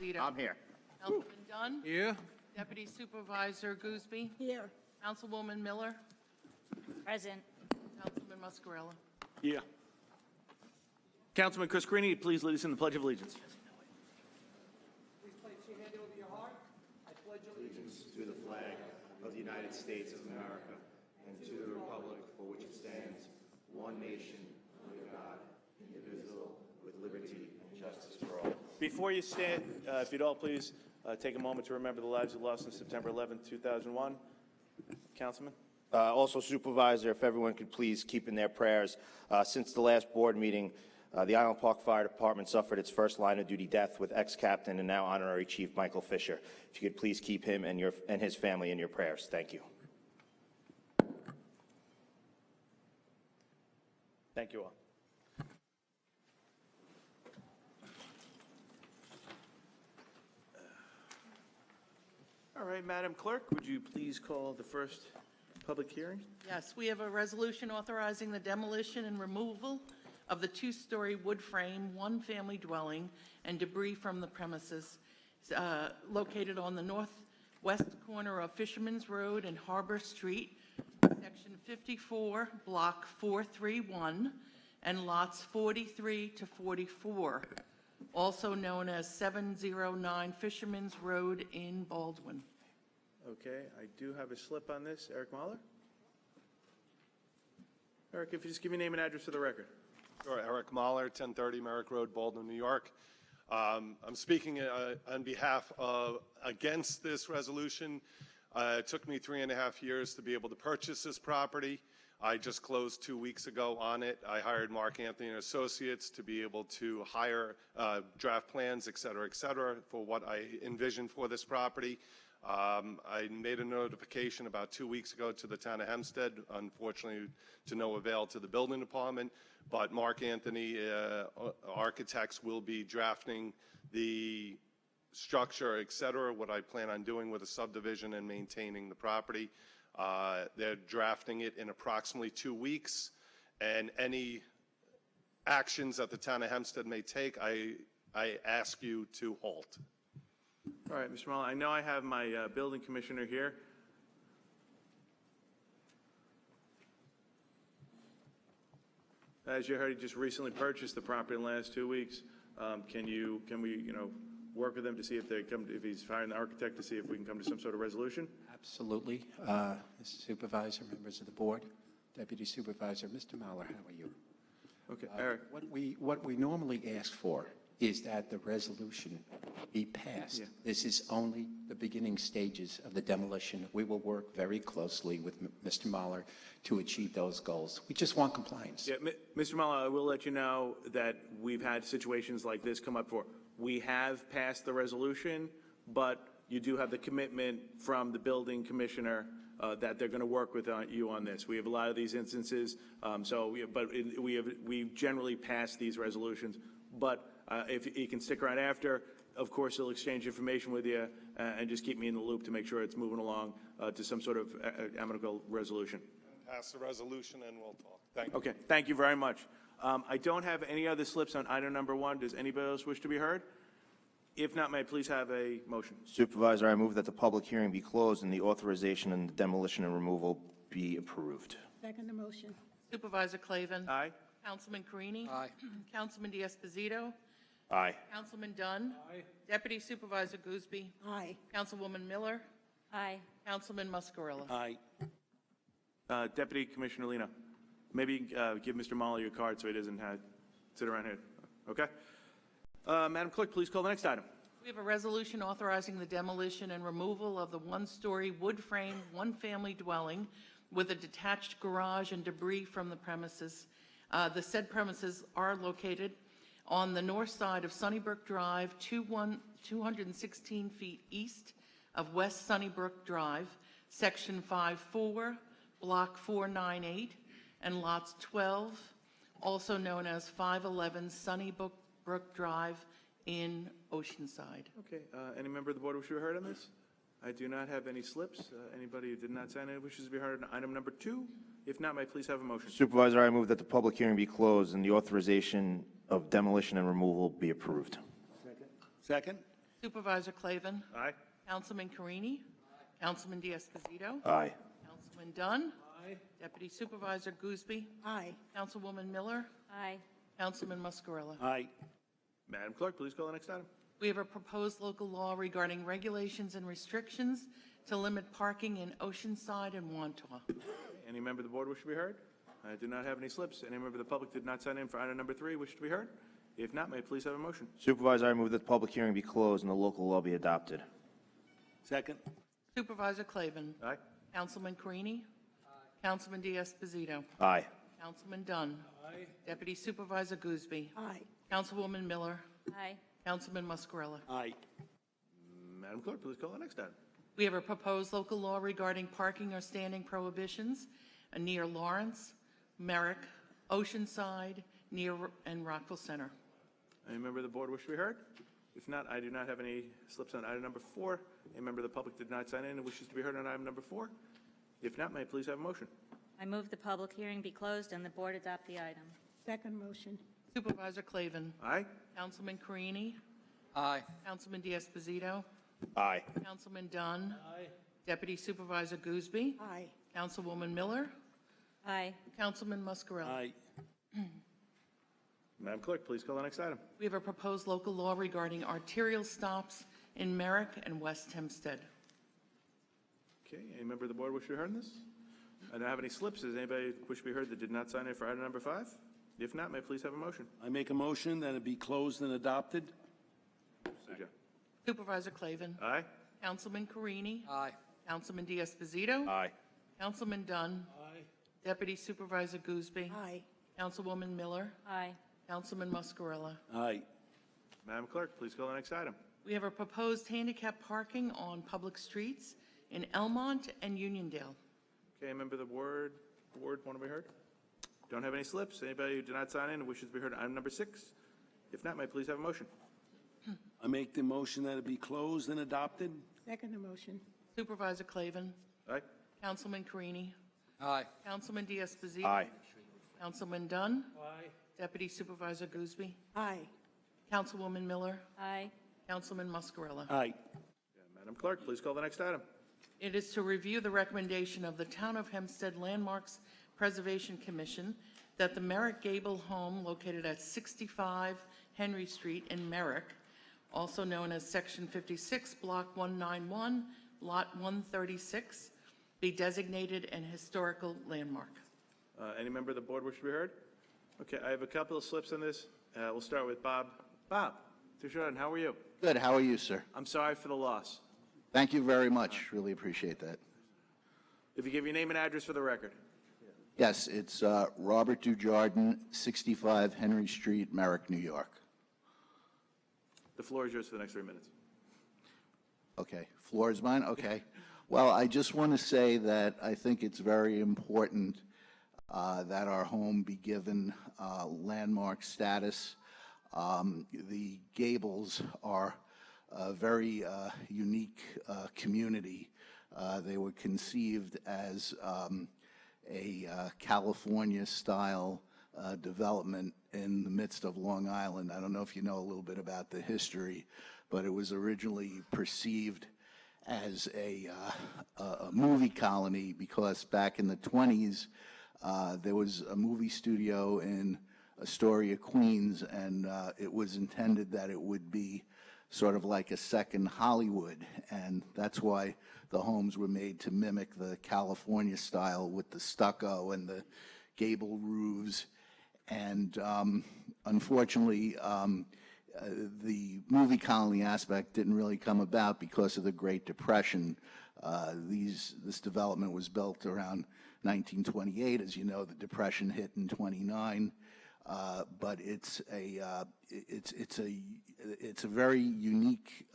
Zito. I'm here. Councilman Dunn. Here. Deputy Supervisor Gooseby. Here. Councilwoman Miller. Present. Councilman Muscarella. Here. Councilman Criscarini, please lead us in the Pledge of Allegiance. Please place your hand over your heart. I pledge allegiance To the flag of the United States of America and to the republic for which it stands, one nation, under God, indivisible, with liberty and justice for all. Before you stand, if you'd all please take a moment to remember the lives you lost on September 11th, 2001. Councilman? Also, Supervisor, if everyone could please keep in their prayers, since the last board meeting, the Island Park Fire Department suffered its first line-of-duty death with ex-captain and now honorary chief Michael Fisher. If you could please keep him and his family in your prayers. Thank you. Thank you all. All right, Madam Clerk, would you please call the first public hearing? Yes, we have a resolution authorizing the demolition and removal of the two-story wood frame, one-family dwelling, and debris from the premises located on the northwest corner of Fisherman's Road and Harbor Street, Section 54, Block 431, and lots 43 to 44, also known as 709 Fisherman's Road in Baldwin. Okay, I do have a slip on this. Eric Mahler? Eric, if you just give me name and address for the record. Sure, Eric Mahler, 1030 Merrick Road, Baldwin, New York. I'm speaking on behalf of against this resolution. It took me 3.5 years to be able to purchase this property. I just closed 2 weeks ago on it. I hired Mark Anthony and Associates to be able to hire draft plans, et cetera, for what I envisioned for this property. I made a notification about 2 weeks ago to the town of Hempstead, unfortunately to no avail to the building department, but Mark Anthony Architects will be drafting the structure, et cetera, what I plan on doing with the subdivision and maintaining the property. They're drafting it in approximately 2 weeks, and any actions that the town of Hempstead may take, I ask you to halt. All right, Mr. Mahler, I know I have my building commissioner here. As you heard, he just recently purchased the property in the last 2 weeks. Can we, work with him to see if if he's hiring the architect to see if we can come to some sort of resolution? Absolutely. Mr. Supervisor, members of the board, Deputy Supervisor, Mr. Mahler, how are you? Okay, Eric. What we normally ask for is that the resolution be passed. Yeah. This is only the beginning stages of the demolition. We will work very closely with Mr. Mahler to achieve those goals. We just want compliance. Yeah, Mr. Mahler, I will let you know that we've had situations like this come up before. We have passed the resolution, but you do have the commitment from the building commissioner that they're going to work with you on this. We have a lot of these instances, we generally pass these resolutions. But if you can stick around after, of course, he'll exchange information with you and just keep me in the loop to make sure it's moving along to some sort of amicable resolution. Pass the resolution and we'll talk. Thank you. Okay, thank you very much. I don't have any other slips on item number 1. Does anybody else wish to be heard? If not, may I please have a motion? Supervisor, I move that the public hearing be closed and the authorization and demolition and removal be approved. Second the motion. Supervisor Clavin. Aye. Councilman Carini. Aye. Councilman D'Esposito. Aye. Councilman Dunn. Aye. Deputy Supervisor Gooseby. Aye. Councilwoman Miller. Aye. Councilman Muscarella. Aye. Deputy Commissioner Lino, maybe give Mr. Mahler your card so he doesn't sit around here. Okay? Madam Clerk, please call the next item. We have a resolution authorizing the demolition and removal of the one-story wood frame, one-family dwelling with a detached garage and debris from the premises. The said premises are located on the north side of Sunnybrook Drive, 216 feet east of West Sunnybrook Drive, Section 54, Block 498, and lots 12, also known as 511 Sunnybrook Drive in Oceanside. Okay, any member of the board wish to be heard on this? I do not have any slips. Anybody who did not sign in wishes to be heard on item number 2? If not, may I please have a motion? Supervisor, I move that the public hearing be closed and the authorization of demolition and removal be approved. Second. Supervisor Clavin. Aye. Councilman Carini. Councilman D'Esposito. Aye. Councilman Dunn. Aye. Deputy Supervisor Gooseby. Aye. Councilwoman Miller. Aye. Councilman Muscarella. Aye. Madam Clerk, please call the next item. We have a proposed local law regarding regulations and restrictions to limit parking in Oceanside and Wantagh. Any member of the board wish to be heard? I do not have any slips. Any member of the public did not sign in for item number 3 wish to be heard? If not, may I please have a motion? Supervisor, I move that the public hearing be closed and the local law be adopted. Second. Supervisor Clavin. Aye. Councilman Carini. Councilman D'Esposito. Aye. Councilman Dunn. Aye. Deputy Supervisor Gooseby. Aye. Councilwoman Miller. Aye. Councilman Muscarella. Aye. Madam Clerk, please call the next item. We have a proposed local law regarding parking or standing prohibitions near Lawrence, Merrick, Oceanside, and Rockville Center. Any member of the board wish to be heard? If not, I do not have any slips on item number 4. A member of the public did not sign in and wishes to be heard on item number 4. If not, may I please have a motion? I move the public hearing be closed and the board adopt the item. Second motion. Supervisor Clavin. Aye. Councilman Carini. Aye. Councilman D'Esposito. Aye. Councilman Dunn. Aye. Deputy Supervisor Gooseby. Aye. Councilwoman Miller. Aye. Councilman Muscarella. Aye. Madam Clerk, please call the next item. We have a proposed local law regarding arterial stops in Merrick and West Hempstead. Okay, any member of the board wish to be heard on this? I don't have any slips. Does anybody wish to be heard that did not sign in for item number 5? If not, may I please have a motion? I make a motion that it be closed and adopted. Second. Supervisor Clavin. Aye. Councilman Carini. Aye. Councilman D'Esposito. Aye. Councilman Dunn. Aye. Deputy Supervisor Gooseby. Aye. Councilwoman Miller. Aye. Councilman Muscarella. Aye. Madam Clerk, please call the next item. We have a proposed handicap parking on public streets in Elmont and Uniondale. Okay, a member of the board want to be heard? Don't have any slips. Anybody who did not sign in and wishes to be heard on item number 6? If not, may I please have a motion? I make the motion that it be closed and adopted. Second motion. Supervisor Clavin. Aye. Councilman Carini. Aye. Councilman D'Esposito. Aye. Councilman Dunn. Aye. Deputy Supervisor Gooseby. Aye. Councilwoman Miller. Aye. Councilman Muscarella. Aye. Madam Clerk, please call the next item. It is to review the recommendation of the Town of Hempstead Landmarks Preservation Commission that the Merrick Gable home located at 65 Henry Street in Merrick, also known as Section 56, Block 191, Lot 136, be designated an historical landmark. Any member of the board wish to be heard? Okay, I have a couple of slips on this. We'll start with Bob. Bob, Tushon, how are you? Good. How are you, sir? I'm sorry for the loss. Thank you very much. Really appreciate that. If you give your name and address for the record. Yes, it's Robert Dujardin, 65 Henry Street, Merrick, New York. The floor is yours for the next 3 minutes. Okay. Floor is mine? Okay. Well, I just want to say that I think it's very important that our home be given landmark status. The Gables are a very unique community. They were conceived as a California-style development in the midst of Long Island. I don't know if you know a little bit about the history, but it was originally perceived as a movie colony because back in the 20s, there was a movie studio in Astoria, Queens, and it was intended that it would be sort of like a second Hollywood, and that's why the homes were made to mimic the California style with the stucco and the gable roofs. And unfortunately, the movie colony aspect didn't really come about because of the Great Depression. This development was built around 1928. As you know, the Depression hit in 29. But it's a very unique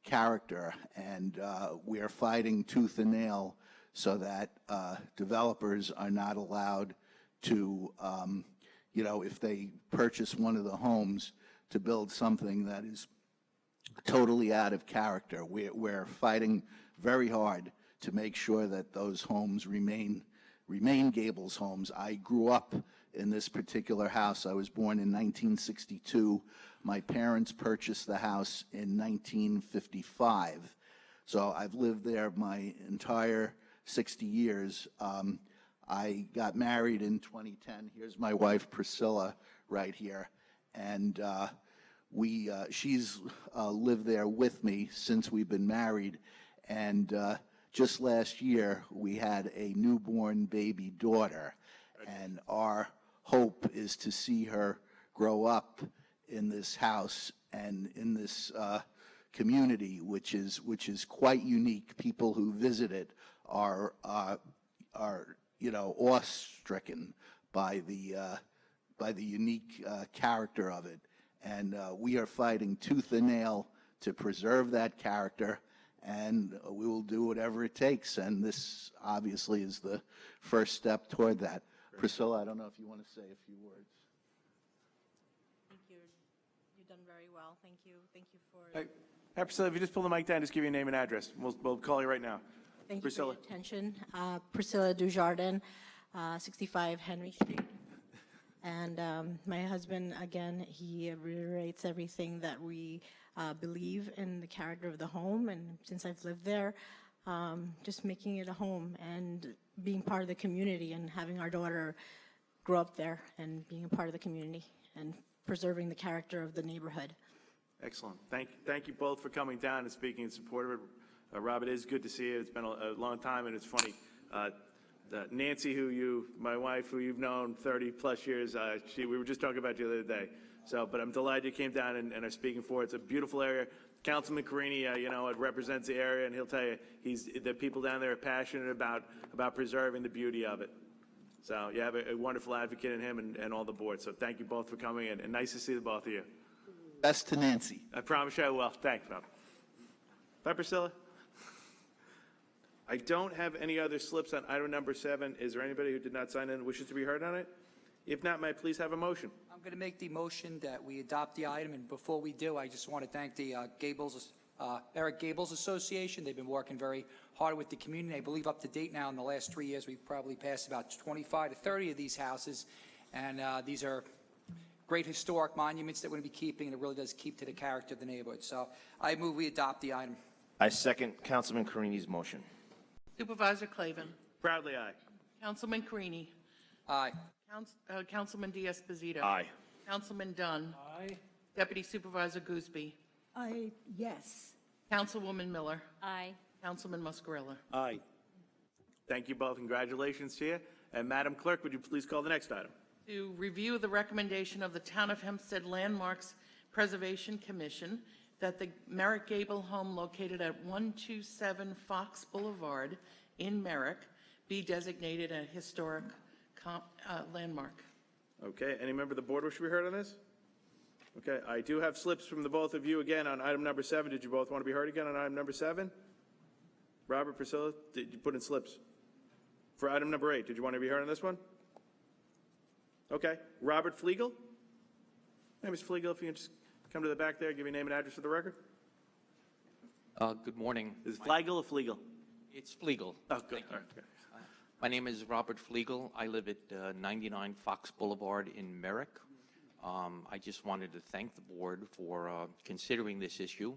character, and we are fighting tooth and nail so that developers are not allowed to, if they purchase one of the homes, to build something that is totally out of character. We're fighting very hard to make sure that those homes remain Gables homes. I grew up in this particular house. I was born in 1962. My parents purchased the house in 1955. So I've lived there my entire 60 years. I got married in 2010. Here's my wife, Priscilla, right here. And she's lived there with me since we've been married. And just last year, we had a newborn baby daughter. And our hope is to see her grow up in this house and in this community, which is quite unique. People who visit it are awe-stricken by the unique character of it. And we are fighting tooth and nail to preserve that character, and we will do whatever it takes. And this obviously is the first step toward that. Priscilla, I don't know if you want to say a few words. Thank you. You've done very well. Thank you. Thank you for. Hey, Priscilla, if you just pull the mic down, just give your name and address. We'll call you right now. Thank Priscilla. you for your attention. Priscilla Dujardin, 65 Henry Street. And my husband, again, he reiterates everything that we believe in the character of the home. And since I've lived there, just making it a home and being part of the community and having our daughter grow up there and being a part of the community and preserving the character of the neighborhood. Excellent. Thank you both for coming down and speaking in support of it. Rob, it is good to see you. It's been a long time, and it's funny. Nancy, my wife, who you've known 30-plus years, we were just talking about you the other day. But I'm delighted you came down and are speaking for it. It's a beautiful area. Councilman Carini, it represents the area, and he'll tell you the people down there are passionate about preserving the beauty of it. So you have a wonderful advocate in him and all the board. So thank you both for coming in, and nice to see the both of you. Best to Nancy. I promise you I will. Thanks, Bob. Bye, Priscilla. I don't have any other slips on item number 7. Is there anybody who did not sign in and wishes to be heard on it? If not, may I please have a motion? I'm going to make the motion that we adopt the item, and before we do, I just want to thank the Eric Gables Association. They've been working very hard with the community. I believe up to date now in the last 3 years, we've probably passed about 25 to 30 of these houses, and these are great historic monuments that we're going to be keeping, and it really does keep to the character of the neighborhood. So I move we adopt the item. I second Councilman Carini's motion. Supervisor Clavin. Proudly aye. Councilman Carini. Aye. Councilman Diaz-Bazito. Aye. Councilman Dunn. Aye. Deputy Supervisor Gooseby. Yes. Councilwoman Miller. Aye. Councilman Muscarella. Aye. Thank you both. Congratulations to you. And Madam Clerk, would you please call the next item? To review the recommendation of the Town of Hempstead Landmarks Preservation Commission that the Merrick Gable home located at 127 Fox Boulevard in Merrick be designated a historic landmark. Okay. Any member of the board wish to be heard on this? Okay. I do have slips from the both of you again on item number 7. Did you both want to be heard again on item number 7? Robert, Priscilla, did you put in slips? For item number 8, did you want to be heard on this one? Okay. Robert Flegel? Hey, Mr. Flegel, if you can just come to the back there, give your name and address for the record. Good morning. Is it Flegel or Flegel? It's Flegel. Oh, good. All right. Okay. My name is Robert Flegel. I live at 99 Fox Boulevard in Merrick. I just wanted to thank the board for considering this issue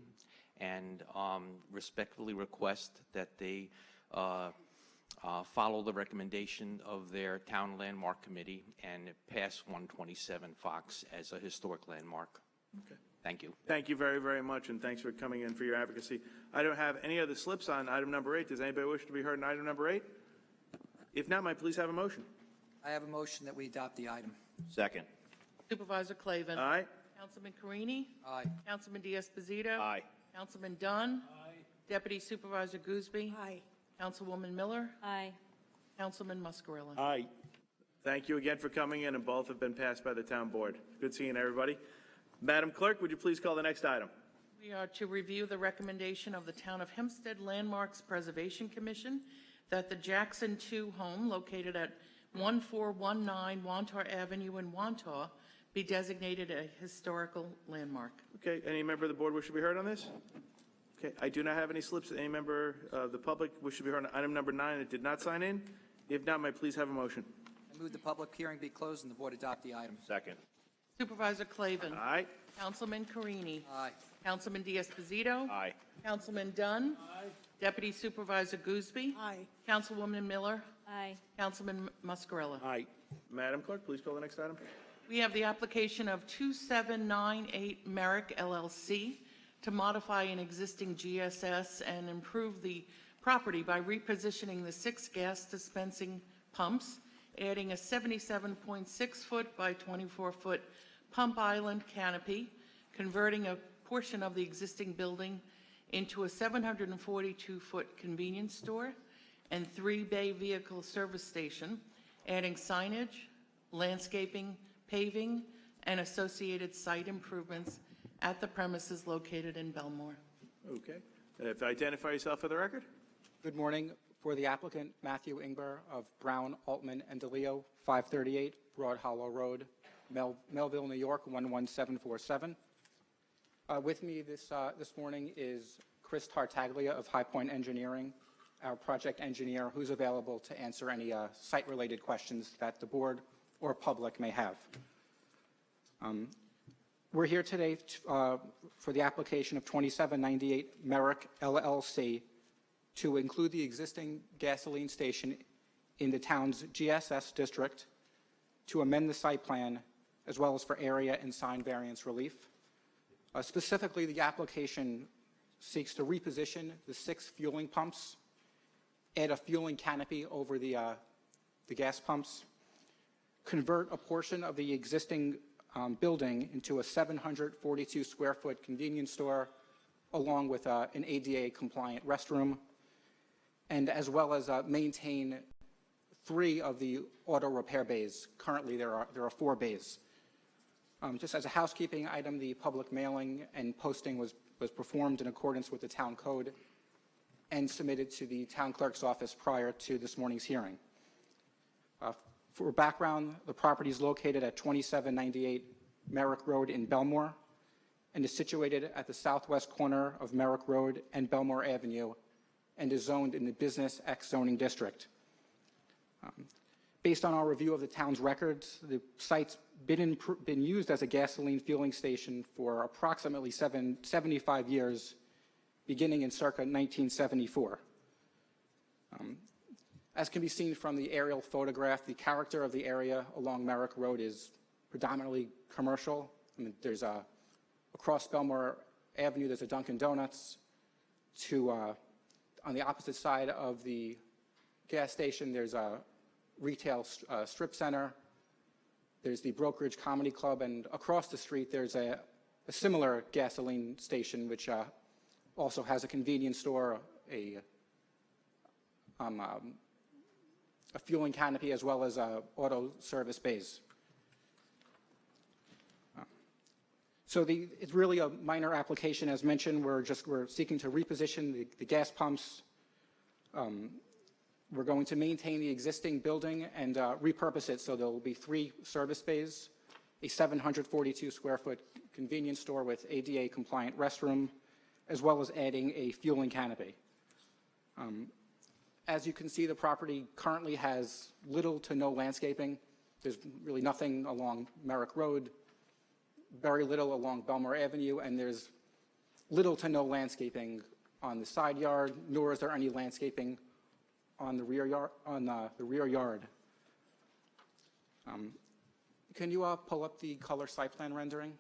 and respectfully request that they follow the recommendation of their Town Landmark Committee and pass 127 Fox as a historic landmark. Okay. Thank you. Thank you very, very much, and thanks for coming in for your advocacy. I don't have any other slips on item number 8. Does anybody wish to be heard on item number 8? If not, might I please have a motion? I have a motion that we adopt the item. Second. Supervisor Clavin. Aye. Councilman Carini. Aye. Councilman Diaz-Bazito. Aye. Councilman Dunn. Aye. Deputy Supervisor Gooseby. Aye. Councilwoman Miller. Aye. Councilman Muscarella. Aye. Thank you again for coming in, and both have been passed by the town board. Good seeing everybody. Madam Clerk, would you please call the next item? We are to review the recommendation of the Town of Hempstead Landmarks Preservation Commission that the Jackson 2 home located at 1419 Wantaw Avenue in Wantaw be designated a historical landmark. Okay, any member of the board wish to be heard on this? Okay, I do not have any slips. Any member of the public wish to be heard on item number 9 that did not sign in? If not, may I please have a motion? I move the public hearing be closed and the board adopt the item. Second. Supervisor Clavin. Aye. Councilman Carini. Aye. Councilman Diaz-Pozito. Aye. Councilman Dunn. Deputy Supervisor Gooseby. Aye. Councilwoman Miller. Aye. Councilman Muscarella. Aye. Madam Clerk, please call the next item. We have the application of 2798 Merrick LLC to modify an existing GSS and improve the property by repositioning the 6 gas dispensing pumps, adding a 77.6-foot by 24-foot pump island canopy, converting a portion of the existing building into a 742-foot convenience store and 3-bay vehicle service station, adding signage, landscaping, paving, and associated site improvements at the premises located in Belmore. Okay. If you identify yourself for the record. Good morning. For the applicant, Matthew Ingber of Brown, Altman, and DeLeo, 538 Broad Hollow Road, Melville, New York, 11747. With me this morning is Chris Tartaglia of High Point Engineering, our project engineer, who's available to answer any site-related questions that the board or public may have. We're here today for the application of 2798 Merrick LLC to include the existing gasoline station in the town's GSS district, to amend the site plan, as well as for area and sign variance relief. Specifically, the application seeks to reposition the 6 fueling pumps, add a fueling canopy over the gas pumps, convert a portion of the existing building into a 742 square foot convenience store, along with an ADA compliant restroom, and as well as maintain 3 of the auto repair bays. Currently, there are 4 bays. Just as a housekeeping item, the public mailing and posting was performed in accordance with the town code and submitted to the town clerk's office prior to this morning's hearing. For background, the property is located at 2798 Merrick Road in Belmore and is situated at the southwest corner of Merrick Road and Belmore Avenue and is zoned in the Business X zoning district. Based on our review of the town's records, the site's been used as a gasoline fueling station for approximately 75 years, beginning in circa 1974. As can be seen from the aerial photograph, the character of the area along Merrick Road is predominantly commercial. I mean, there's across Belmore Avenue, there's a Dunkin' Donuts. On the opposite side of the gas station, there's a retail strip center. There's the Brokerage Comedy Club, and across the street, there's a similar gasoline station, which also has a convenience store, a fueling canopy, as well as auto service bays. So it's really a minor application. As mentioned, we're seeking to reposition the gas pumps. We're going to maintain the existing building and repurpose it so there will be 3 service bays, a 742 square foot convenience store with ADA compliant restroom, as well as adding a fueling canopy. As you can see, the property currently has little to no landscaping. There's really nothing along Merrick Road, very little along Belmore Avenue, and there's little to no landscaping on the side yard, nor is there any landscaping on the rear yard. Can you pull up the color site plan rendering?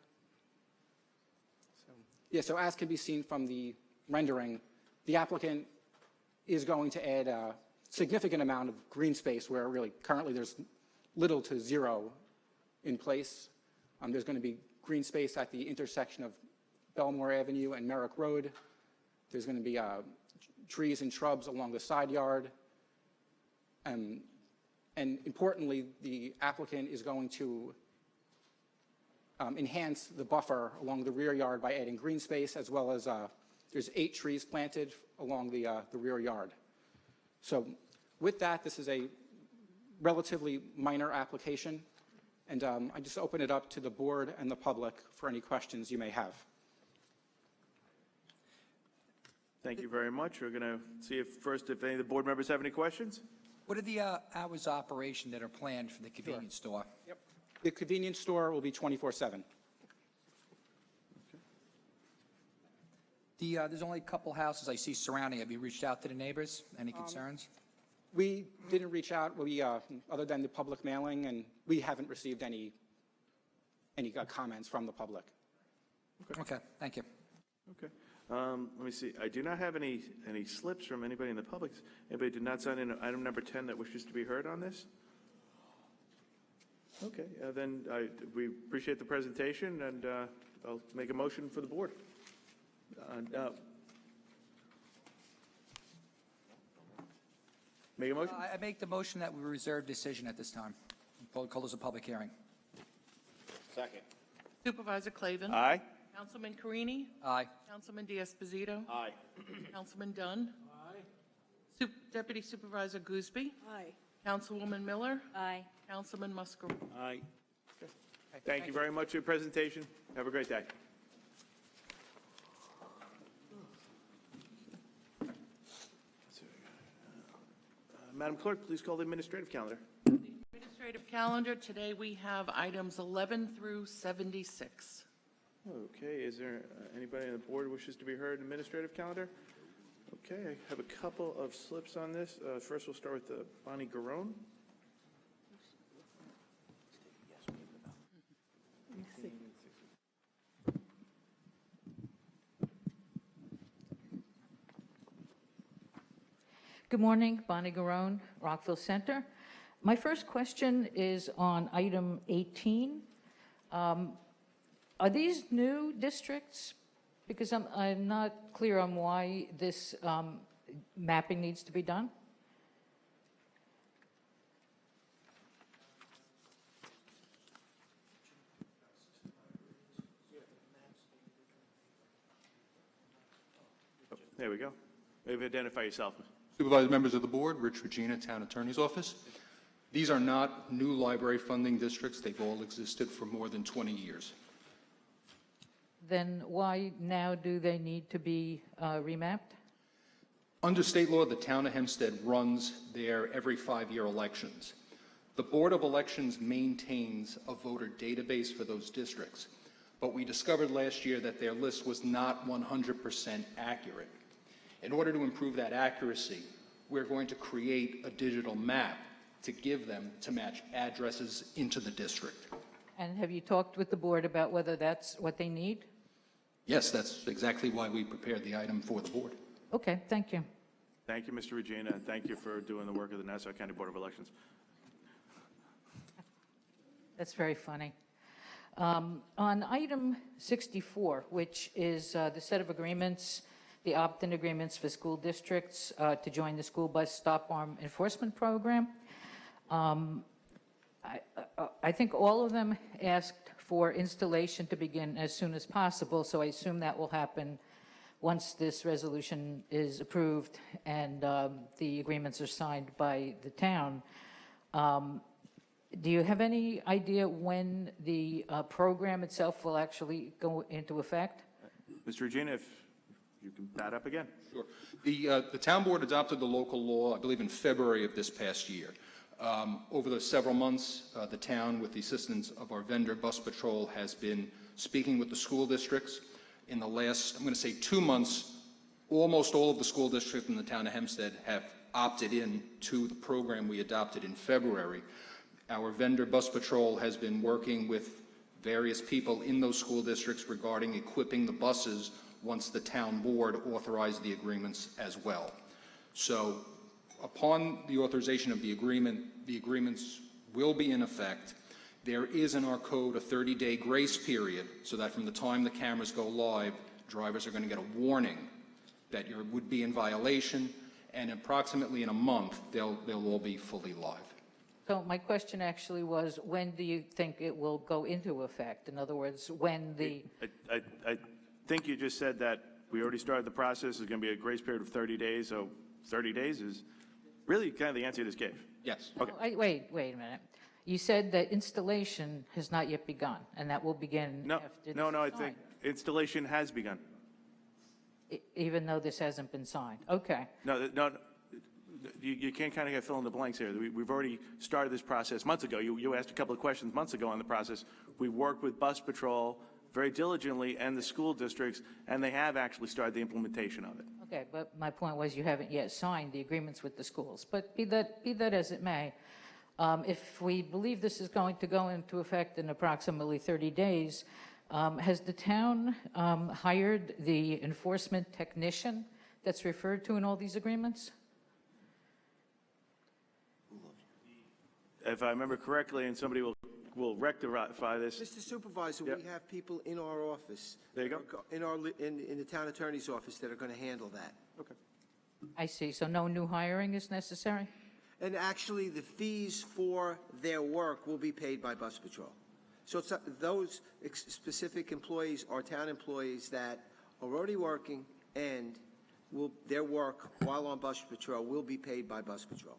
So as can be seen from the rendering, the applicant is going to add a significant amount of green space where really currently there's little to zero in place. There's going to be green space at the intersection of Belmore Avenue and Merrick Road. There's going to be trees and shrubs along the side yard. And importantly, the applicant is going to enhance the buffer along the rear yard by adding green space, as well as there's 8 trees planted along the rear yard. So with that, this is a relatively minor application, and I just open it up to the board and the public for any questions you may have. Thank you very much. We're going to see if any of the board members have any questions. What are the hours of operation that are planned for the convenience store? Yep. The convenience store will be 24/7. There's only a couple houses I see surrounding. Have you reached out to the neighbors? Any concerns? We didn't reach out, other than the public mailing, and we haven't received any comments from the public. Okay, thank you. Okay. Let me see. I do not have any slips from anybody in the public. Anybody did not sign in item number 10 that wishes to be heard on this? Okay, then we appreciate the presentation, and I'll make a motion for the board. Make a motion? I make the motion that we reserve decision at this time. Call this a public hearing. Second. Supervisor Clavin. Aye. Councilman Carini. Aye. Councilman D'Esposito. Aye. Councilman Dunn. Aye. Deputy Supervisor Gooseby. Aye. Councilwoman Miller. Aye. Councilman Musgrove. Aye. Thank you very much for your presentation. Have a great day. Madam Clerk, please call the administrative calendar. Administrative calendar, today we have items 11 through 76. Okay, is there anybody on the board who wishes to be heard in administrative calendar? Okay, I have a couple of slips on this. First, we'll start with Bonnie Garone. Good morning, Bonnie Garone, Rockville Center. My first question is on item 18. Are these new districts? Because I'm not clear on why this mapping needs to be done. Oh, there we go. Maybe identify yourself. Supervisor, members of the board, Rich Regina, Town Attorney's Office. These are not new library funding districts. They've all existed for more than 20 years. Then why now do they need to be remapped? Under state law, the town of Hempstead runs their every 5-year elections. The Board of Elections maintains a voter database for those districts, but we discovered last year that their list was not 100% accurate. In order to improve that accuracy, we're going to create a digital map to give them to match addresses into the district. And have you talked with the board about whether that's what they need? Yes, that's exactly why we prepared the item for the board. Okay, thank you. Thank you, Mr. Regina, and thank you for doing the work of the Nassau County Board of Elections. That's very funny. On item 64, which is the set of agreements, the opt-in agreements for school districts to join the school bus stop arm enforcement program, I think all of them asked for installation to begin as soon as possible, so I assume that will happen once this resolution is approved and the agreements are signed by the town. Do you have any idea when the program itself will actually go into effect? Mr. Regina, if you can bat up again. Sure. The town board adopted the local law, I believe, in February of this past year. Over the several months, the town, with the assistance of our vendor, Bus Patrol, has been speaking with the school districts. In the last, I'm going to say 2 months, almost all of the school districts in the town of Hempstead have opted in to the program we adopted in February. Our vendor, Bus Patrol, has been working with various people in those school districts regarding equipping the buses once the town board authorized the agreements as well. So upon the authorization of the agreements will be in effect. There is in our code a 30-day grace period so that from the time the cameras go live, drivers are going to get a warning that you would be in violation, and approximately in a month, they'll all be fully live. So my question actually was, when do you think it will go into effect? In other words, when the... I think you just said that we already started the process. There's going to be a grace period of 30 days, so 30 days is really kind of the answer you just gave. Yes. Okay. Wait a minute. You said that installation has not yet begun, and that will begin after this is No, I signed. think installation has begun. Even though this hasn't been signed. Okay. No, you can't kind of fill in the blanks here. We've already started this process months ago. You asked a couple of questions months ago on the process. We worked with Bus Patrol very diligently, and the school districts, and they have actually started the implementation of it. Okay, but my point was you haven't yet signed the agreements with the schools. But be that as it may, if we believe this is going to go into effect in approximately 30 days, has the town hired the enforcement technician that's referred to in all these agreements? If I remember correctly, and somebody will rectify this. Mr. Supervisor, Yep. we have people in our office. There you go. In the town attorney's office that are going to handle that. Okay. I see, so no new hiring is necessary? And actually, the fees for their work will be paid by Bus Patrol. So it's, those specific employees are town employees that are already working, and their work while on Bus Patrol will be paid by Bus Patrol.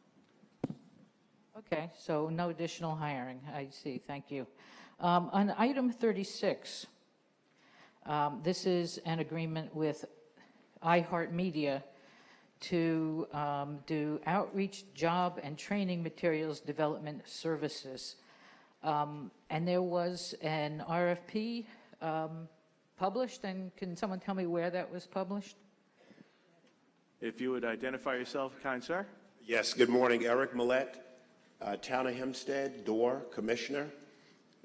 Okay, so no additional hiring. I see, thank you. On item 36, this is an agreement with iHeartMedia to do outreach, job, and training materials development services. And there was an RFP published, and can someone tell me where that was published? If you would identify yourself, kind sir. Yes, good morning. Eric Millette, Town of Hempstead, DOOR, Commissioner,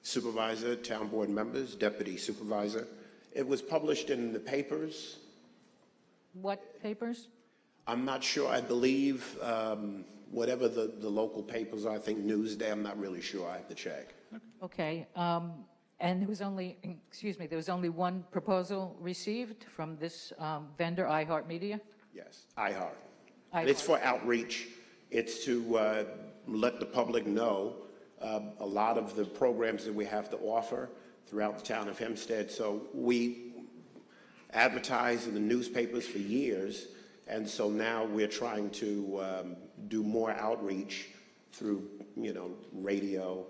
Supervisor, Town Board members, Deputy Supervisor. It was published in the papers. What papers? I'm not sure. I believe whatever the local papers are, I think Newsday, I'm not really sure. I have to check. Okay, and there was only, excuse me, there was only one proposal received from this vendor, iHeartMedia? Yes, iHeart. It's for outreach. It's to let the public know a lot of the programs that we have to offer throughout the town of Hempstead. So we advertised in the newspapers for years, and so now we're trying to do more outreach through, radio,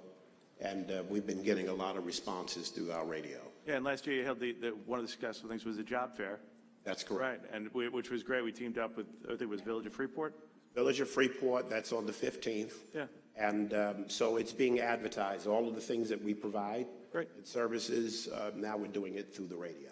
and we've been getting a lot of responses through our radio. Yeah, and last year you held one of the successful things was the job fair. That's correct. Right, and which was great. We teamed up with, I think it was Village of Freeport. Village of Freeport, that's on the 15th. Yeah. And so it's being advertised. All of the things that we provide, great services, now we're doing it through the radio.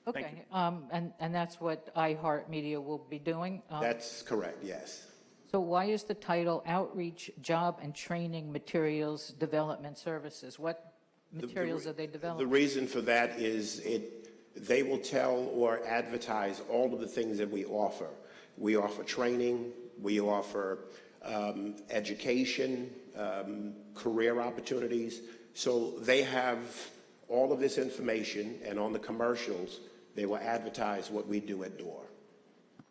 Okay, and that's what iHeartMedia will be doing? That's correct, yes. So why is the title Outreach, Job, and Training Materials Development Services? What materials are they developing? The reason for that is they will tell or advertise all of the things that we offer. We offer training, we offer education, career opportunities. So they have all of this information, and on the commercials, they will advertise what we do at DOOR.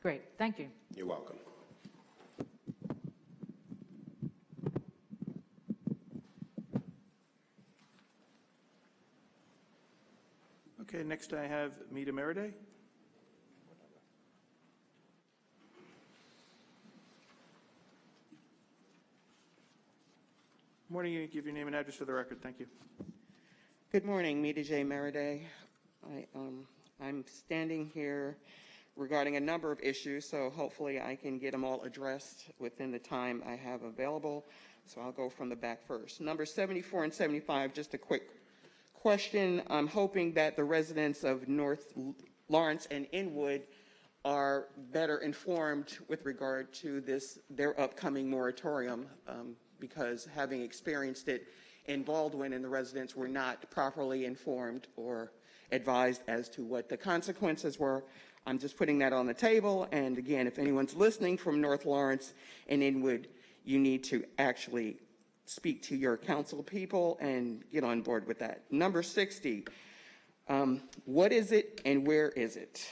Great, thank you. You're welcome. Okay, next I have Mita Meriday. Morning, you give your name and address for the record. Thank you. Good morning, Mita J. Meriday. I'm standing here regarding a number of issues, so hopefully I can get them all addressed within the time I have available. So I'll go from the back first. Number 74 and 75, just a quick question. I'm hoping that the residents of North Lawrence and Inwood are better informed with regard to their upcoming moratorium, because having experienced it in Baldwin, and the residents were not properly informed or advised as to what the consequences were. I'm just putting that on the table. And again, if anyone's listening from North Lawrence and Inwood, you need to actually speak to your council people and get on board with that. Number 60, what is it and where is it?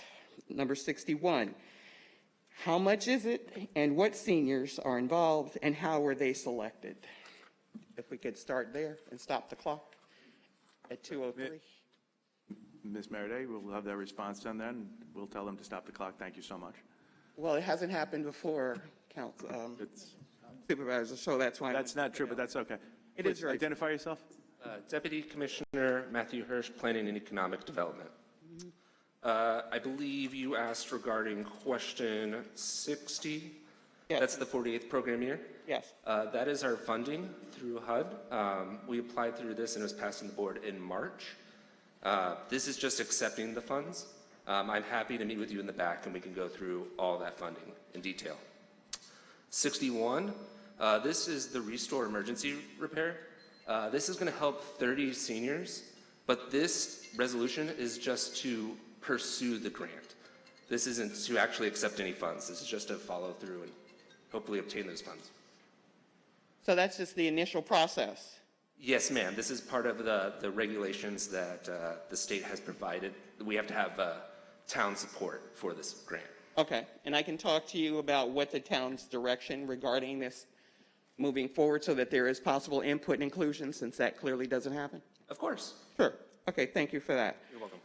Number 61, how much is it and what seniors are involved and how were they selected? If we could start there and stop the clock at 2:03. Ms. Meriday, we'll have that response done then. We'll tell them to stop the clock. Thank you so much. Well, it hasn't happened before, Supervisor, so that's why. That's not true, but that's okay. It is right. Identify yourself. Deputy Commissioner Matthew Hirsch, Planning and Economic Development. I believe you asked regarding question 60. Yes. That's the 48th program year? Yes. That is our funding through HUD. We applied through this and it was passed on the board in March. This is just accepting the funds. I'm happy to meet with you in the back and we can go through all that funding in detail. 61, this is the Restore Emergency Repair. This is going to help 30 seniors, but this resolution is just to pursue the grant. This isn't to actually accept any funds. This is just to follow through and hopefully obtain those funds. So that's just the initial process? Yes, ma'am. This is part of the regulations that the state has provided. We have to have town support for this grant. Okay, and I can talk to you about what the town's direction regarding this moving forward so that there is possible input and inclusion, since that clearly doesn't happen? Of course. Sure. Okay, thank you for that. You're welcome.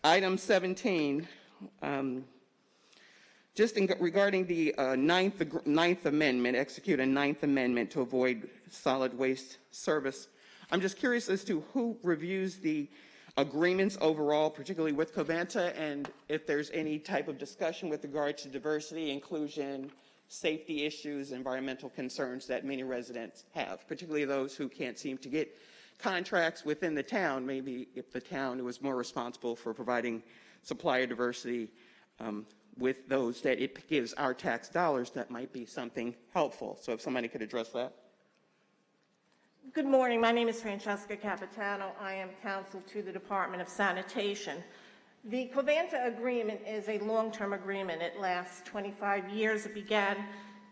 Item 17, regarding the Ninth Amendment, execute a Ninth Amendment to avoid solid waste service. I'm just curious as to who reviews the agreements overall, particularly with Covanta, and if there's any type of discussion with regard to diversity, inclusion, safety issues, environmental concerns that many residents have, particularly those who can't seem to get contracts within the town. Maybe if the town was more responsible for providing supplier diversity with those that it gives our tax dollars, that might be something helpful. So if somebody could address that. Good morning. My name is Francesca Capitano. I am counsel to the Department of Sanitation. The Covanta agreement is a long-term agreement. It lasts 25 years. It began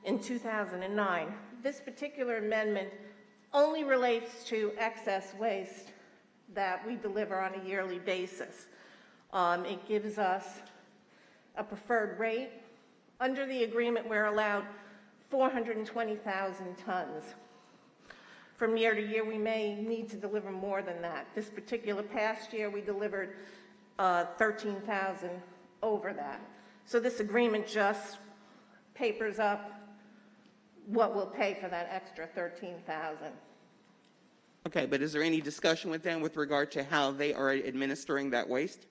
in 2009. This particular amendment only relates to excess waste that we deliver on a yearly basis. It gives us a preferred rate. Under the agreement, we're allowed 420,000 tons. From year to year, we may need to deliver more than that. This particular past year, we delivered 13,000 over that. So this agreement just papers up what we'll pay for that extra 13,000. Okay, but is there any discussion with them with regard to how they are administering that waste?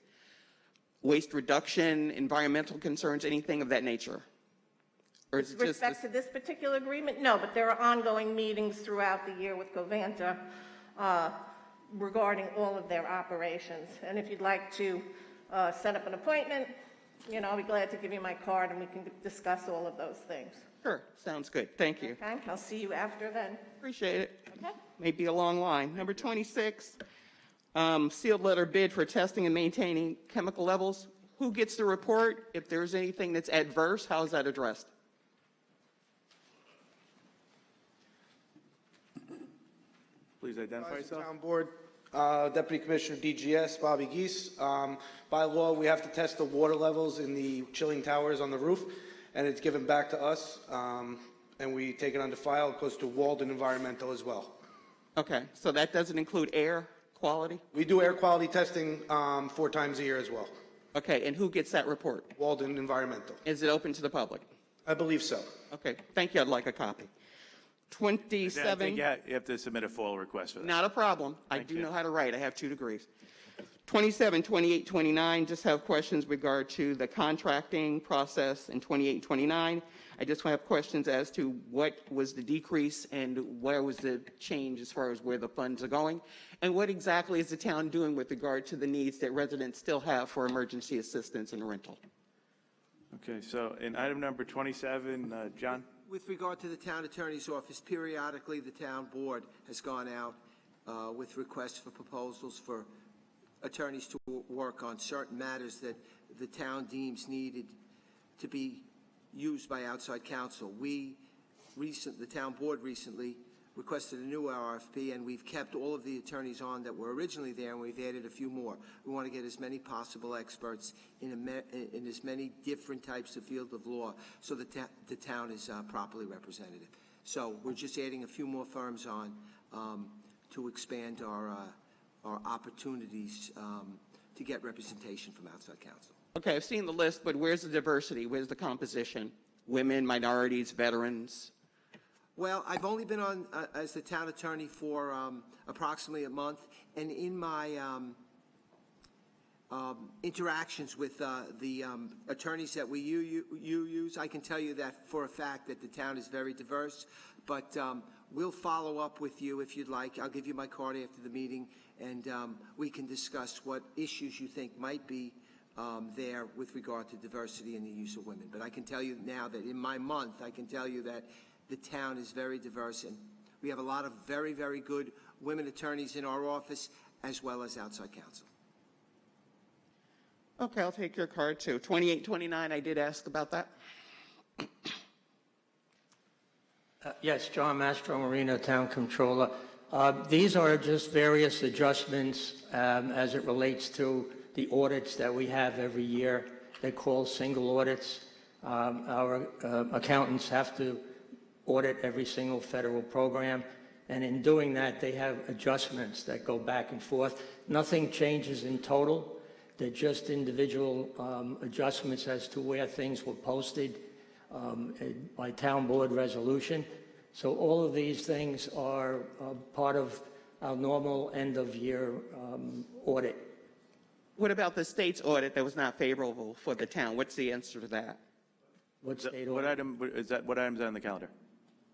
Waste reduction, environmental concerns, anything of that nature? Or is it With just respect to this particular agreement, no, but there are ongoing meetings throughout the year with Covanta regarding all of their operations. And if you'd like to set up an appointment, you know, I'll be glad to give you my card and we can discuss all of those things. Sure, sounds good. Thank you. Okay, I'll see you after then. Appreciate it. Okay. May be a long line. Number 26, sealed letter bid for testing and maintaining chemical levels. Who gets the report? If there's anything that's adverse, how is that addressed? Please identify yourself. Town Board, Deputy Commissioner DGS, Bobby Geese. By law, we have to test the water levels in the chilling towers on the roof, and it's given back to us, and we take it under file. It goes to Walden Environmental as well. Okay, so that doesn't include air quality? We do air quality testing 4 times a year as well. Okay, and who gets that report? Walden Environmental. Is it open to the public? I believe so. Okay, thank you. I'd like a copy. 27. I think you have to submit a FOIL request for that. Not a problem. I do know how to write. I have 2 degrees. 27, 28, 29, just have questions regard to the contracting process in 28 and 29. I just have questions as to what was the decrease and where was the change as far as where the funds are going, and what exactly is the town doing with regard to the needs that residents still have for emergency assistance and rental. Okay, so in item number 27, John? With regard to the town attorney's office, periodically the town board has gone out with requests for proposals for attorneys to work on certain matters that the town deems needed to be used by outside counsel. The town board recently requested a new RFP, and we've kept all of the attorneys on that were originally there, and we've added a few more. We want to get as many possible experts in as many different types of field of law so that the town is properly represented. So we're just adding a few more firms on to expand our opportunities to get representation from outside counsel. Okay, I've seen the list, but where's the diversity? Where's the composition? Women, minorities, veterans? Well, I've only been on as the town attorney for approximately a month, and in my interactions with the attorneys that we use, I can tell you that for a fact that the town is very diverse, but we'll follow up with you if you'd like. I'll give you my card after the meeting, and we can discuss what issues you think might be there with regard to diversity and the use of women. But I can tell you now that in my month, I can tell you that the town is very diverse, and we have a lot of very, very good women attorneys in our office, as well as outside counsel. Okay, I'll take your card too. 2829, I did ask about that. Yes, John Mastro Marino, Town Controller. These are just various adjustments as it relates to the audits that we have every year. They're called single audits. Our accountants have to audit every single federal program, and in doing that, they have adjustments that go back and forth. Nothing changes in total. They're just individual adjustments as to where things were posted by town board resolution. So all of these things are part of our normal end-of-year audit. What about the state's audit that was not favorable for the town? What's the answer to that? What item is that? What item is that on the calendar?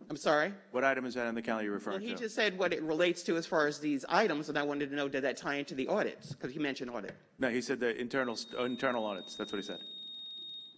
I'm sorry? What item is that on the calendar you're referring Well, he to? just said what it relates to as far as these items, and I wanted to know, did that tie into the audits? Because he mentioned audit. No, he said the internal audits. That's what he said.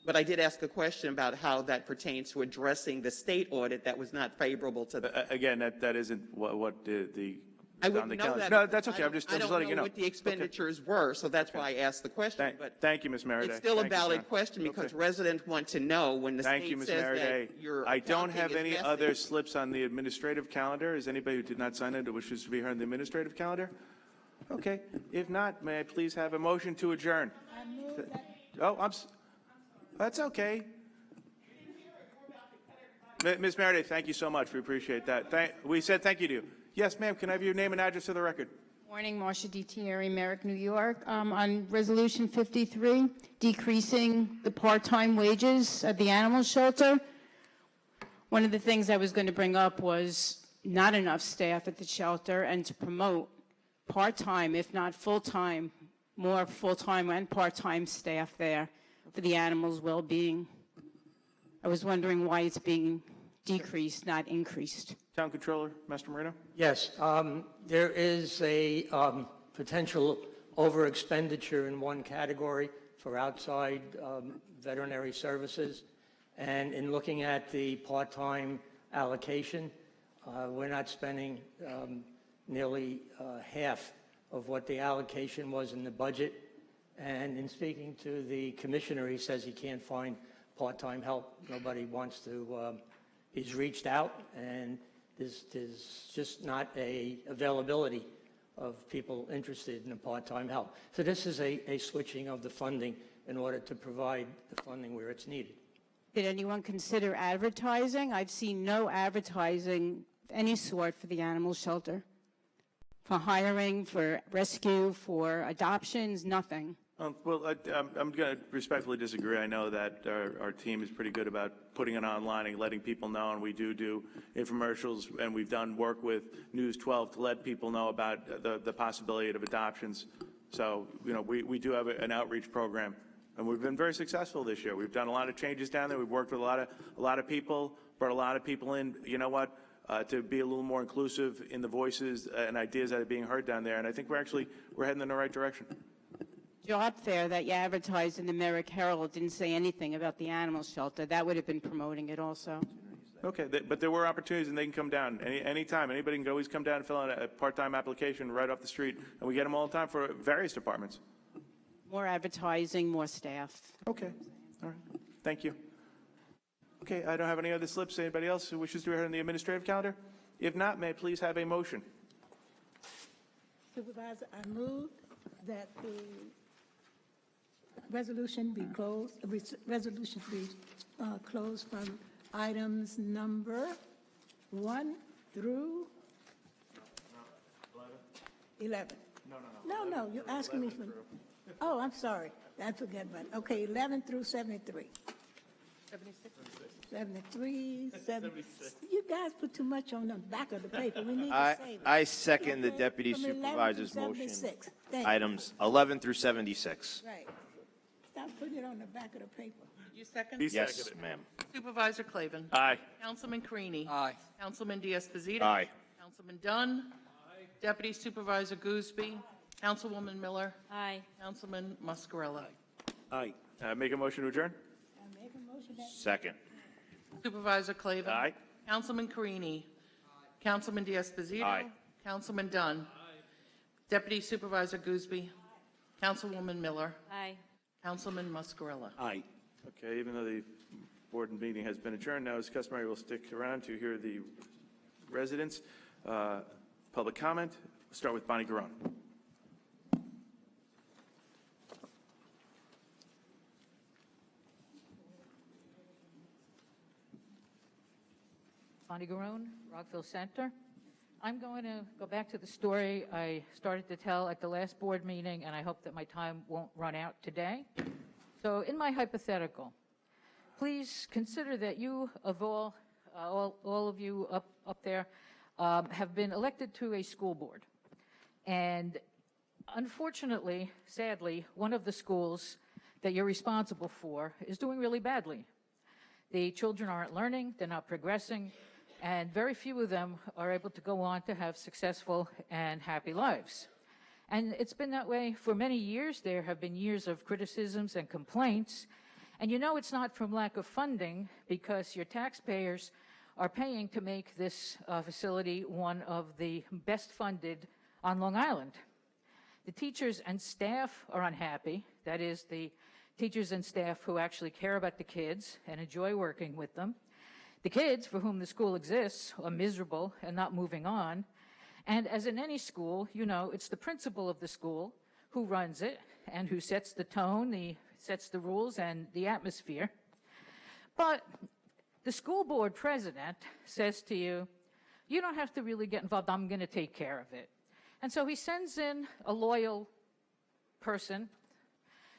But I did ask a question about how that pertains to addressing the state audit that was not favorable to the... Again, that isn't what the I on wouldn't the know calendar. that. No, because that's okay. I I'm just don't letting you know. what the expenditures were, so that's why I asked the question. But Thank you, Ms. Meriday. it's still a Thank you, valid John. question because Okay. residents want to know when the Thank state you, Ms. says Meriday. that your I don't accounting have is any messy. other slips on the administrative calendar. Is anybody who did not sign in that wishes to be heard on the administrative calendar? Okay. If not, may I please have a motion to adjourn? Oh, that's okay. Ms. Meriday, thank you so much. We appreciate that. We said thank you to you. Yes, ma'am. Can I have your name and address to the record? Morning, Marcia D. Thierry, Merrick, New York. On Resolution 53, decreasing the part-time wages at the animal shelter, one of the things I was going to bring up was not enough staff at the shelter and to promote part-time, if not full-time, more full-time and part-time staff there for the animals' well-being. I was wondering why it's being decreased, not increased. Town Controller, Master Marino? Yes, there is a potential over-expenditure in one category for outside veterinary services. And in looking at the part-time allocation, we're not spending nearly half of what the allocation was in the budget. And in speaking to the commissioner, he says he can't find part-time help. Nobody wants to, he's reached out, and there's just not a availability of people interested in a part-time help. So this is a switching of the funding in order to provide the funding where it's needed. Did anyone consider advertising? I've seen no advertising of any sort for the animal shelter. For hiring, for rescue, for adoptions, nothing. Well, I'm going to respectfully disagree. I know that our team is pretty good about putting it online and letting people know, and we do infomercials, and we've done work with News 12 to let people know about the possibility of adoptions. So, we do have an outreach program, and we've been very successful this year. We've done a lot of changes down there. We've worked with a lot of people, brought a lot of people in. You know what? To be a little more inclusive in the voices and ideas that are being heard down there, and I think we're heading in the right direction. Job fair that you advertised in the Merrick Herald didn't say anything about the animal shelter. That would have been promoting it also. Okay, but there were opportunities, and they can come down anytime. Anybody can always come down and fill out a part-time application right off the street, and we get them all the time for various departments. More advertising, more staff. Okay, all right. Thank you. Okay, I don't have any other slips. Anybody else who wishes to be heard on the administrative calendar? If not, may I please have a motion? Supervisor, I move that the resolution be closed, from items number 1 through 11. No, you're asking me for, oh, I'm sorry. I forget about, okay, 11 through 73. 73, 76. You guys put too much on the back of the paper. We need to save it. I second the Okay, Deputy from 11 to Supervisor's motion. 76. Thank you. Items 11 through 76. Right. Stop putting it on the back of the paper. You second? Yes, ma'am. Supervisor Clavin. Aye. Councilman Carini. Aye. Councilman Diaz-Padrón. Aye. Councilman Dunn. Aye. Deputy Supervisor Gooseby. Councilwoman Miller. Aye. Councilman Muscarella. Aye. Make a motion to adjourn? Second. Supervisor Clavin. Aye. Councilman Carini. Councilman D'Esposito. Aye. Councilman Dunn. Deputy Supervisor Gooseby. Councilwoman Miller. Aye. Councilman Muscarella. Aye. Okay, even though the board meeting has been adjourned, now as customary, we'll stick around to hear the residents. Public comment. We'll start with Bonnie Garone. Bonnie Garone, Rockville Center. I'm going to go back to the story I started to tell at the last board meeting, and I hope that my time won't run out today. So in my hypothetical, please consider that you of all of you up there have been elected to a school board. And unfortunately, sadly, one of the schools that you're responsible for is doing really badly. The children aren't learning, they're not progressing, and very few of them are able to go on to have successful and happy lives. And it's been that way for many years. There have been years of criticisms and complaints. And you know it's not from lack of funding, because your taxpayers are paying to make this facility one of the best funded on Long Island. The teachers and staff are unhappy. That is, the teachers and staff who actually care about the kids and enjoy working with them. The kids for whom the school exists are miserable and not moving on. And as in any school, you know, it's the principal of the school who runs it and who sets the tone, sets the rules and the atmosphere. But the school board president says to you, you don't have to really get involved, I'm going to take care of it. And so he sends in a loyal person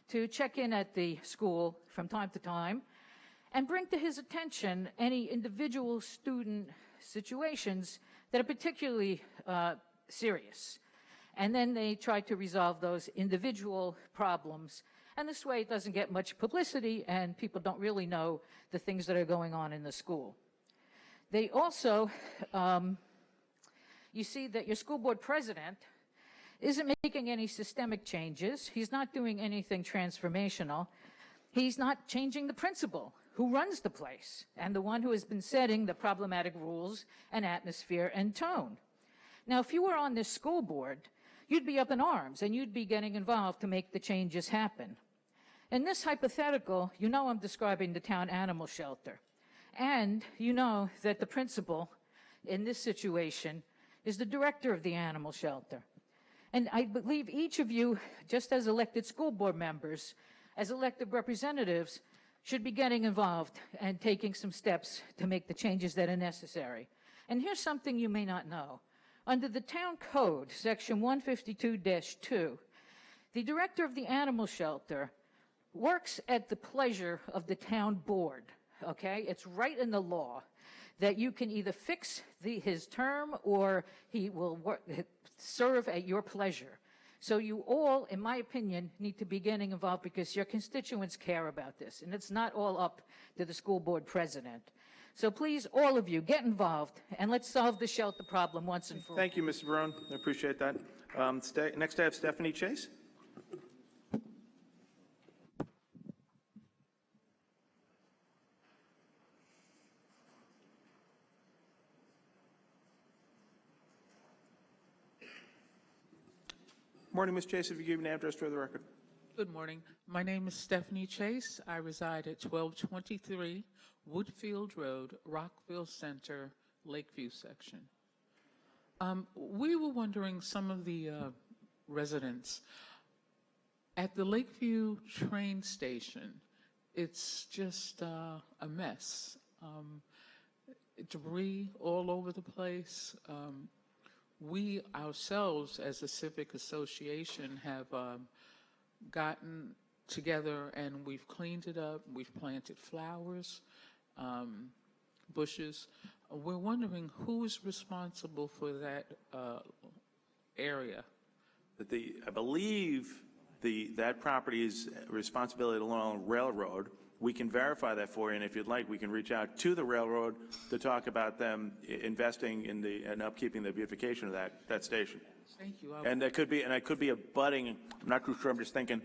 to check in at the school from time to time and bring to his attention any individual student situations that are particularly serious. And then they try to resolve those individual problems. And this way it doesn't get much publicity and people don't really know the things that are going on in the school. They also, you see that your school board president isn't making any systemic changes. He's not doing anything transformational. He's not changing the principal who runs the place and the one who has been setting the problematic rules and atmosphere and tone. Now, if you were on this school board, you'd be up in arms and you'd be getting involved to make the changes happen. In this hypothetical, you know I'm describing the town animal shelter. And you know that the principal in this situation is the director of the animal shelter. And I believe each of you, just as elected school board members, as elected representatives, should be getting involved and taking some steps to make the changes that are necessary. And here's something you may not know. Under the town code, section 152-2, the director of the animal shelter works at the pleasure of the town board, okay? It's right in the law that you can either fix his term or he will serve at your pleasure. So you all, in my opinion, need to be getting involved because your constituents care about this, and it's not all up to the school board president. So please, all of you, get involved, and let's solve the shelter problem once and for all. Thank you, Mr. Barone. I appreciate that. Next, I have Stephanie Chase. Morning, Ms. Chase. If you give me an address for the record. Good morning. My name is Stephanie Chase. I reside at 1223 Woodfield Road, Rockville Center, Lakeview section. We were wondering, some of the residents, at the Lakeview train station, it's just a mess. Debris all over the place. We ourselves, as a civic association, have gotten together and we've cleaned it up. We've planted flowers, bushes. We're wondering who is responsible for that area. I believe that property is responsibility of the Long Island Railroad, we can verify that for you, and if you'd like, we can reach out to the railroad to talk about them investing in and upkeeping the beautification of that station. Thank you. And that could be a budding, I'm not too sure, I'm just thinking,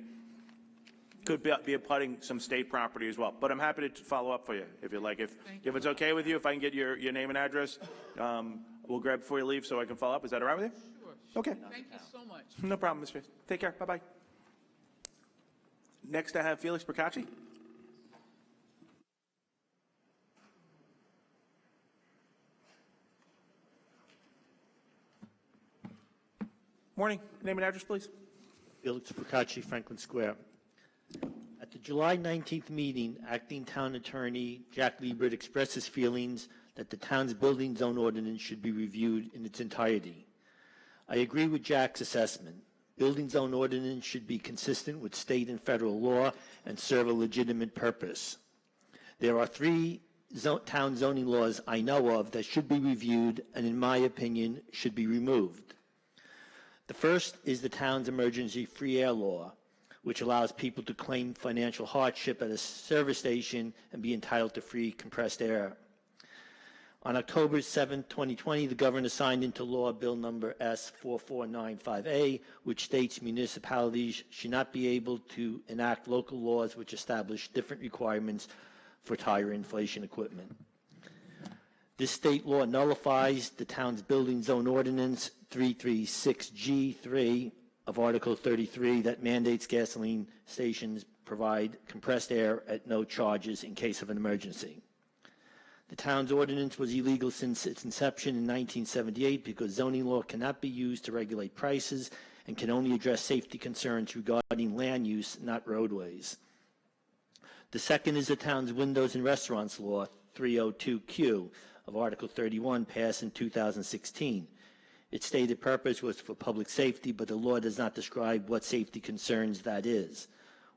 could be abutting some state property as well. But I'm happy to follow up for you if you'd like. If it's okay with you, if I can get your name and address, we'll grab before you leave so I can follow up. Is that all right with you? Sure. Okay. Thank you so much. No problem, Mr. Take care. Bye-bye. Next, I have Felix Procacci. Morning. Name and address, please. Felix Procacci, Franklin Square. At the July 19th meeting, Acting Town Attorney Jack Liebert expressed his feelings that the town's building zone ordinance should be reviewed in its entirety. I agree with Jack's assessment. Building zone ordinance should be consistent with state and federal law and serve a legitimate purpose. There are 3 town zoning laws I know of that should be reviewed and, in my opinion, should be removed. The first is the town's emergency free air law, which allows people to claim financial hardship at a service station and be entitled to free compressed air. On October 7, 2020, the governor signed into law Bill number S4495A, which states municipalities should not be able to enact local laws which establish different requirements for tire inflation equipment. This state law nullifies the town's building zone ordinance 336G3 of Article 33 that mandates gasoline stations provide compressed air at no charges in case of an emergency. The town's ordinance was illegal since its inception in 1978 because zoning law cannot be used to regulate prices and can only address safety concerns regarding land use, not roadways. The second is the town's windows and restaurants law 302Q of Article 31 passed in 2016. Its stated purpose was for public safety, but the law does not describe what safety concerns that is.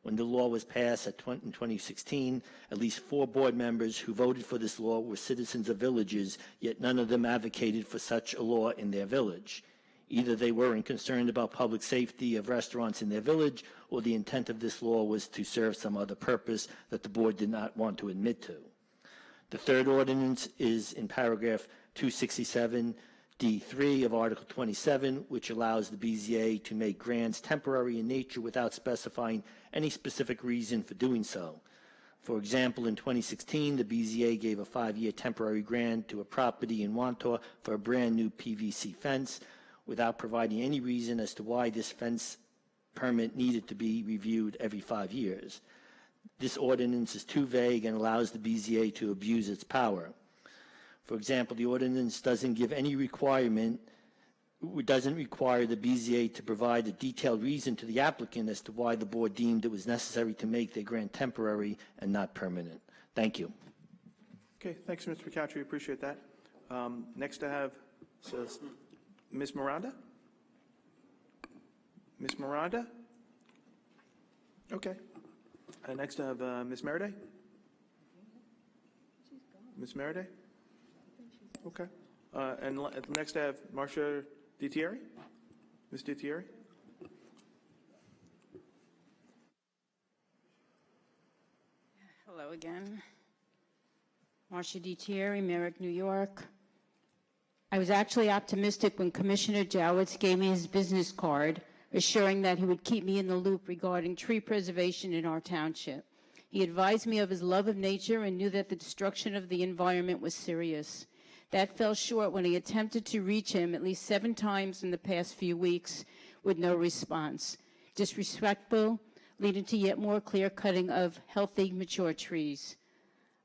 When the law was passed in 2016, at least 4 board members who voted for this law were citizens of villages, yet none of them advocated for such a law in their village. Either they weren't concerned about public safety of restaurants in their village, or the intent of this law was to serve some other purpose that the board did not want to admit to. The third ordinance is in paragraph 267D3 of Article 27, which allows the BZA to make grants temporary in nature without specifying any specific reason for doing so. For example, in 2016, the BZA gave a 5-year temporary grant to a property in Wantor for a brand new PVC fence without providing any reason as to why this fence permit needed to be reviewed every 5 years. This ordinance is too vague and allows the BZA to abuse its power. For example, the ordinance doesn't give any requirement, doesn't require the BZA to provide a detailed reason to the applicant as to why the board deemed it was necessary to make their grant temporary and not permanent. Thank you. Okay, thanks, Mr. Procacci. We appreciate that. Next I have Ms. Miranda. Ms. Miranda? Okay. Next I have Ms. Meraday. Ms. Meraday? Okay. And next I have Marcia DiTieri. Ms. DiTieri? Hello again. Marcia DiTieri, Merrick, New York. I was actually optimistic when Commissioner Jowitz gave me his business card, assuring that he would keep me in the loop regarding tree preservation in our township. He advised me of his love of nature and knew that the destruction of the environment was serious. That fell short when he attempted to reach him at least 7 times in the past few weeks with no response. Disrespectful, leading to yet more clear cutting of healthy, mature trees.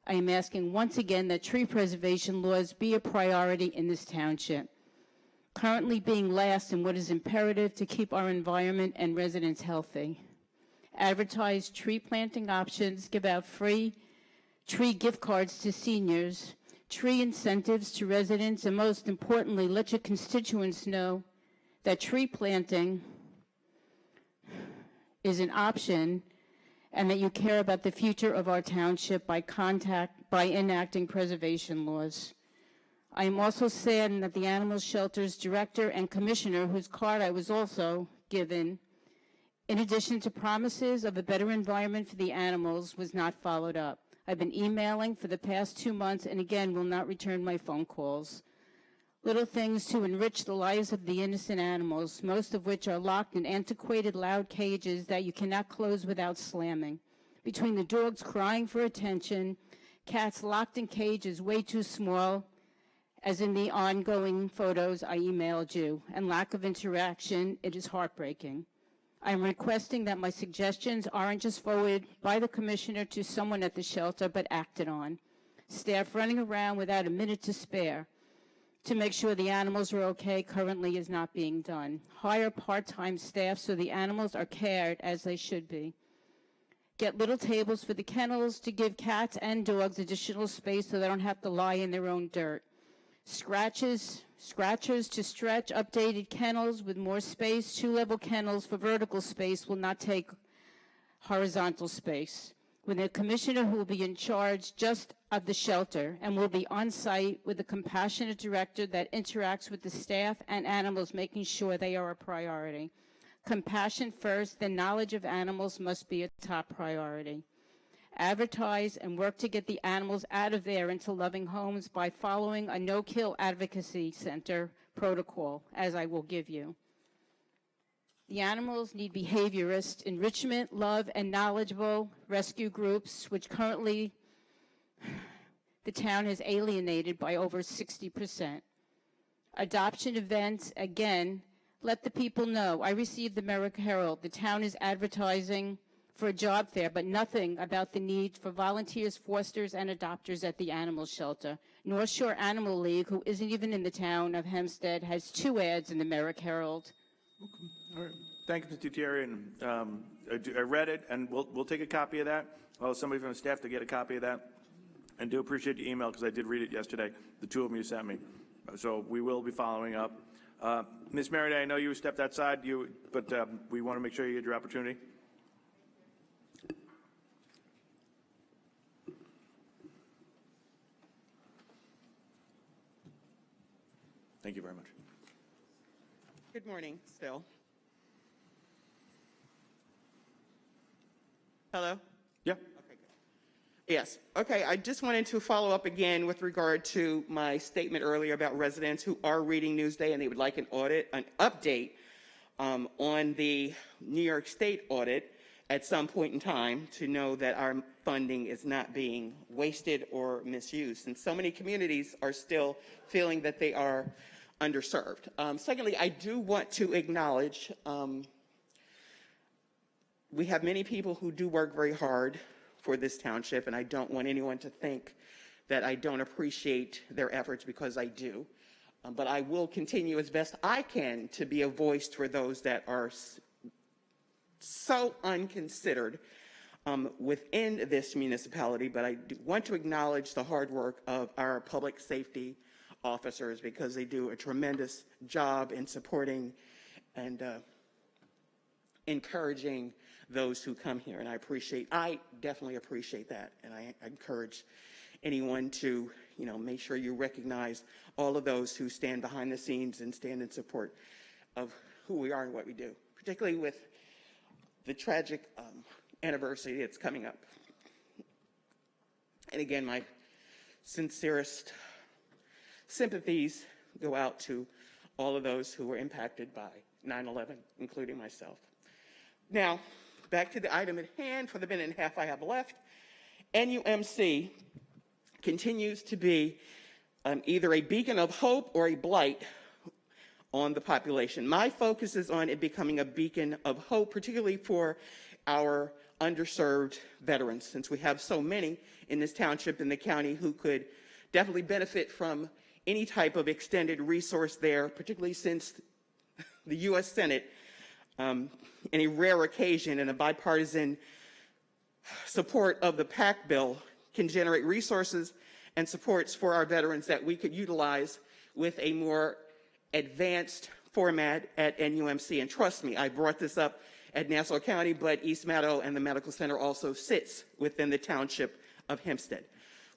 I am asking once again that tree preservation laws be a priority in this township, currently being last in what is imperative to keep our environment and residents healthy. Advertise tree planting options, give out free tree gift cards to seniors, tree incentives to residents, and most importantly, let your constituents know that tree planting is an option and that you care about the future of our township by enacting preservation laws. I am also saddened that the animal shelter's director and commissioner, whose card I was also given, in addition to promises of a better environment for the animals, was not followed up. I've been emailing for the past 2 months and again will not return my phone calls. Little things to enrich the lives of the innocent animals, most of which are locked in antiquated loud cages that you cannot close without slamming. Between the dogs crying for attention, cats locked in cages way too small, as in the ongoing photos I emailed you, and lack of interaction, it is heartbreaking. I am requesting that my suggestions aren't just forwarded by the commissioner to someone at the shelter, but acted on. Staff running around without a minute to spare to make sure the animals are okay currently is not being done. Hire part-time staff so the animals are cared as they should be. Get little tables for the kennels to give cats and dogs additional space so they don't have to lie in their own dirt. Scratchers to stretch updated kennels with more space. 2-level kennels for vertical space will not take horizontal space. With a commissioner who will be in charge just of the shelter and will be on site with a compassionate director that interacts with the staff and animals, making sure they are a priority. Compassion first, then knowledge of animals must be a top priority. Advertise and work to get the animals out of there into loving homes by following a no-kill advocacy center protocol, as I will give you. The animals need behaviorist enrichment, love, and knowledgeable rescue groups, which currently the town has alienated by over 60%. Adoption events, again, let the people know. I received the Merrick Herald. The town is advertising for a job fair, but nothing about the need for volunteers, fosters, and adopters at the animal shelter. North Shore Animal League, who isn't even in the town of Hempstead, has 2 ads in the Merrick Herald. All right. Thank you, Mr. Gutierrez. And I read it, and we'll take a copy of that. I'll have somebody from the staff to get a copy of that. And do appreciate your email because I did read it yesterday, the 2 of them you sent me. So we will be following up. Ms. Merriday, I know you stepped outside, but we want to make sure you get your opportunity. Thank you very much. Good morning, still. Hello? Yeah. Okay, good. Yes. Okay, I just wanted to follow up again with regard to my statement earlier about residents who are reading Newsday and they would like an update on the New York State audit at some point in time to know that our funding is not being wasted or misused. And so many communities are still feeling that they are underserved. Secondly, I do want to acknowledge we have many people who do work very hard for this township, and I don't want anyone to think that I don't appreciate their efforts, because I do. But I will continue as best I can to be a voice for those that are so unconsidered within this municipality. But I do want to acknowledge the hard work of our public safety officers, because they do a tremendous job in supporting and encouraging those who come here. And I definitely appreciate that. And I encourage anyone to, make sure you recognize all of those who stand behind the scenes and stand in support of who we are and what we do, particularly with the tragic anniversary that's coming up. And again, my sincerest sympathies go out to all of those who were impacted by 9/11, including myself. Now, back to the item at hand for the minute and a half I have left. NUMC continues to be either a beacon of hope or a blight on the population. My focus is on it becoming a beacon of hope, particularly for our underserved veterans, since we have so many in this township and the county who could definitely benefit from any type of extended resource there, particularly since the U.S. Senate, in a rare occasion and a bipartisan support of the PAC bill, can generate resources and supports for our veterans that we could utilize with a more advanced format at NUMC. And trust me, I brought this up at Nassau County, but East Meadow and the Medical Center also sits within the township of Hempstead.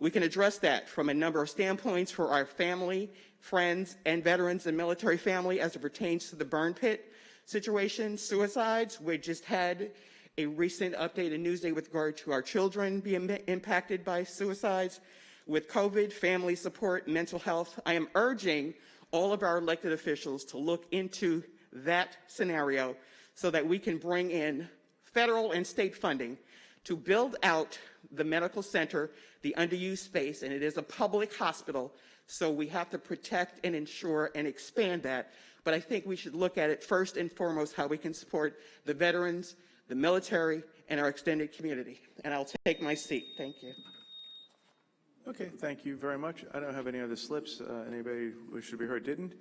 We can address that from a number of standpoints for our family, friends, and veterans and military family as it pertains to the burn pit, situation, suicides. We just had a recent update in Newsday with regard to our children being impacted by suicides. With COVID, family support, mental health, I am urging all of our elected officials to look into that scenario so that we can bring in federal and state funding to build out the medical center, the underused space, and it is a public hospital, so we have to protect and ensure and expand that. But I think we should look at it first and foremost how we can support the veterans, the military, and our extended community. And I'll take my seat. Thank you. Okay, thank you very much. I don't have any other slips. Anybody who should be heard didn't.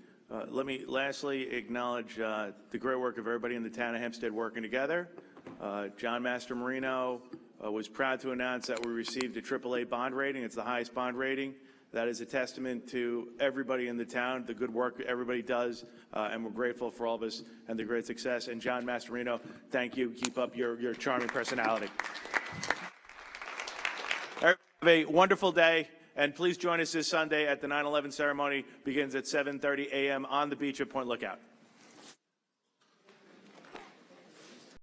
Let me lastly acknowledge the great work of everybody in the town of Hempstead working together. John Mastromarino was proud to announce that we received a AAA bond rating. It's the highest bond rating. That is a testament to everybody in the town, the good work everybody does, and we're grateful for all of us and the great success. And John Mastromarino, thank you. Keep up your charming personality. Have a wonderful day, and please join us this Sunday at the 9/11 ceremony. Begins at 7:30 a.m. on the beach at Point Lookout.